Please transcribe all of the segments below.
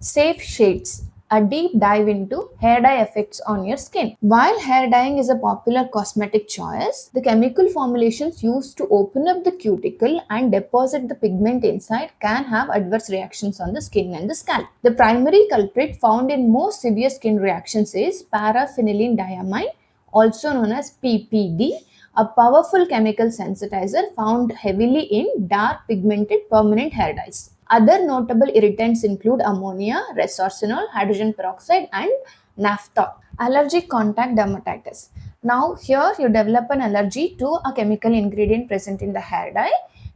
Safe shades. A deep dive into hair dye effects on your skin. While hair dyeing is a popular cosmetic choice, the chemical formulations used to open up the cuticle and deposit the pigment inside can have adverse reactions on the skin and the scalp. The primary culprit found in most severe skin reactions is paraphenylenediamine, also known as PPD, a powerful chemical sensitizer found heavily in dark pigmented permanent hair dyes. Other notable irritants include ammonia, resorcinol, hydrogen peroxide, and naphtha. Allergic contact dermatitis. Now, here you develop an allergy to a chemical ingredient present in the hair dye.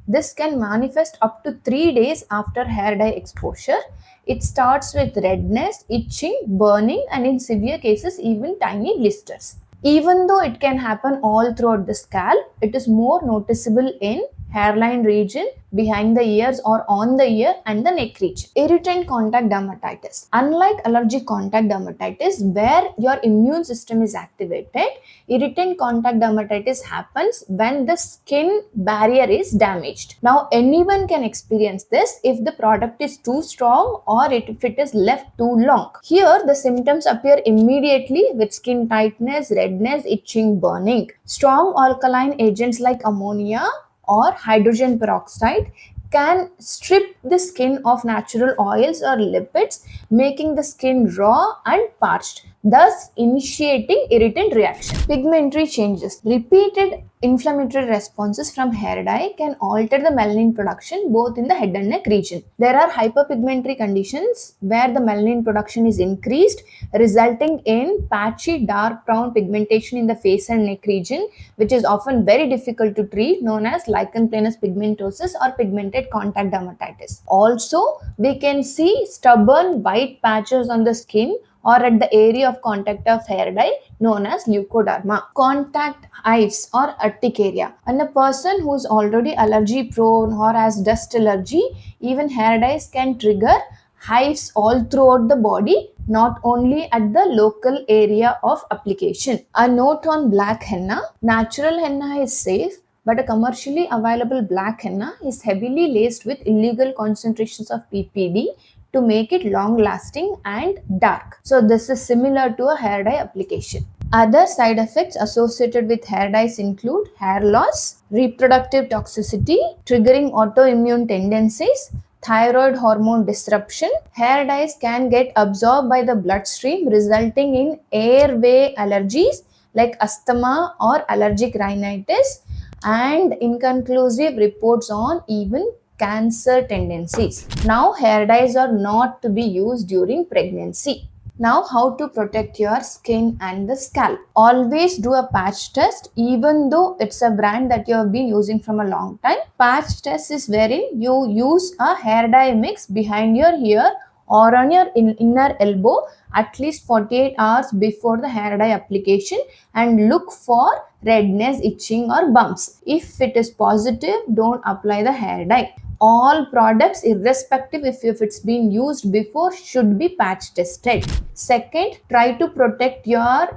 This can manifest up to 3 days after hair dye exposure. It starts with redness, itching, burning, and in severe cases, even tiny blisters. Even though it can happen all throughout the scalp, it is more noticeable in hairline region, behind the ears or on the ear and the neck region. Irritant contact dermatitis. Unlike allergic contact dermatitis where your immune system is activated, irritant contact dermatitis happens when the skin barrier is damaged. Now anyone can experience this if the product is too strong or if it is left too long. Here the symptoms appear immediately with skin tightness, redness, itching, burning. Strong alkaline agents like ammonia or hydrogen peroxide can strip the skin of natural oils or lipids, making the skin raw and parched, thus initiating irritant reaction. Pigmentary changes. Repeated inflammatory responses from hair dye can alter the melanin production both in the head and neck region. There are hyperpigmentary conditions where the melanin production is increased, resulting in patchy dark brown pigmentation in the face and neck region, which is often very difficult to treat, known as lichen planus pigmentosus or pigmented contact dermatitis. Also, we can see stubborn white patches on the skin or at the area of contact of hair dye, known as leukoderma. Contact hives or urticaria. And a person who is already allergy prone or has dust allergy, even hair dyes can trigger hives all throughout the body, not only at the local area of application. A note on black henna. Natural henna is safe, but a commercially available black henna is heavily laced with illegal concentrations of PPD to make it long lasting and dark. So this is similar to a hair dye application. Other side effects associated with hair dyes include hair loss, reproductive toxicity, triggering autoimmune tendencies, thyroid hormone disruption. Hair dyes can get absorbed by the bloodstream, resulting in airway allergies like asthma or allergic rhinitis, and inconclusive reports on even cancer tendencies. Now, hair dyes are not to be used during pregnancy. Now, how to protect your skin and the scalp. Always do a patch test, even though it's a brand that you have been using from a long time. Patch test is wherein you use a hair dye mix behind your ear or on your inner elbow at least 48 hours before the hair dye application and look for redness, itching or bumps. If it is positive, don't apply the hair dye. All products, irrespective if it's been used before, should be patch tested. Second, try to protect your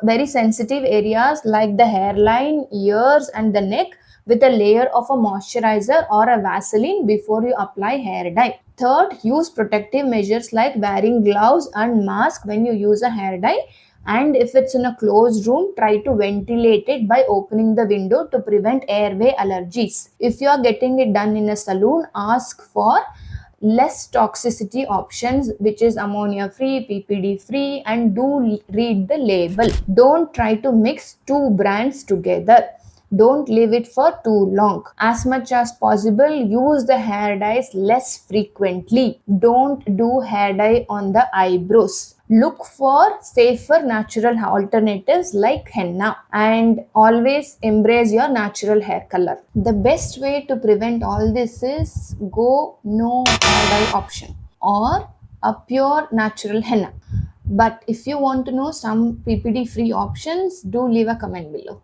very sensitive areas like the hairline, ears and the neck with a layer of a moisturizer or a Vaseline before you apply hair dye. Third, use protective measures like wearing gloves and mask when you use a hair dye. And if it's in a closed room, try to ventilate it by opening the window to prevent airway allergies. If you are getting it done in a salon, ask for less toxicity options, which is ammonia free, PPD free, and do read the label. Don't try to mix two brands together. Don't leave it for too long. As much as possible, use the hair dyes less frequently. Don't do hair dye on the eyebrows. Look for safer natural alternatives like henna and always embrace your natural hair color. The best way to prevent all this is go no hair dye option or a pure natural henna. But if you want to know some PPD free options, do leave a comment below.